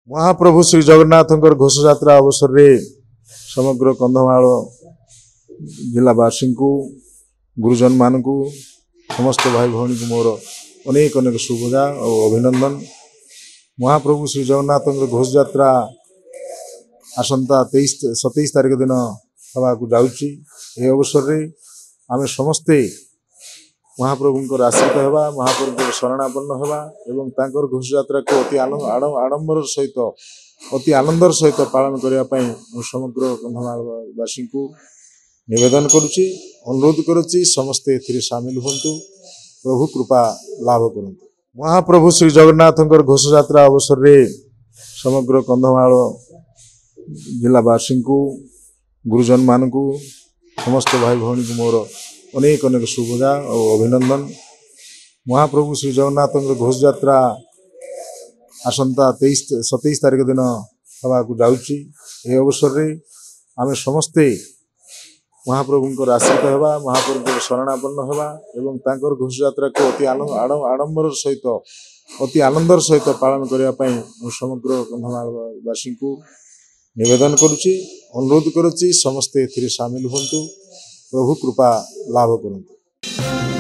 महाप्रभु श्री जगन्नाथ घोष यात्रा अवसर में समग्र कंधमाल जिलावासी को गुरुजन मान को समस्त भाई भौणी को मोर अनेक अनेक शुभजा और अभिनंदन। महाप्रभु श्री जगन्नाथ घोष यात्रा आसंता 27 तारिख दिन हवा को जाऊँगी। यह अवसर में आम समस्ते महाप्रभु आश्रित होगा, महाप्रभु शरणापन्न होगा एवं तांकर घोष यात्रा को अति आडंबर सहित अति आनंदर सहित पालन करने समग्र कंधमालवासी को निवेदन करुच्ची, अनुरोध करुच्ची समस्ते एथिरे सामिल हुंतु, प्रभु कृपा लाभ करंतु। महाप्रभु श्री जगन्नाथ घोष यात्रा अवसर में समग्र कंधमाल जिलावासी को गुरुजन मान को समस्त भाई भौणी को मोर अनेक अनेक शुभजा और अभिनंदन। महाप्रभु श्री जगन्नाथ घोष यात्रा आसंता 27 तारिख दिन हवा को जाऊँगी। यह अवसर में आम समस्ते महाप्रभु आश्रित होगा, महाप्रभु शरणापन्न होगा एवं तांकर घोष यात्रा को अति आडंबर सहित अति आनंदर सहित पालन करने समग्र कंधमालवासी को निवेदन करुच्ची, अनुरोध करुच्ची समस्ते एथिरे सामिल हुंतु, प्रभु कृपा लाभ करंतु।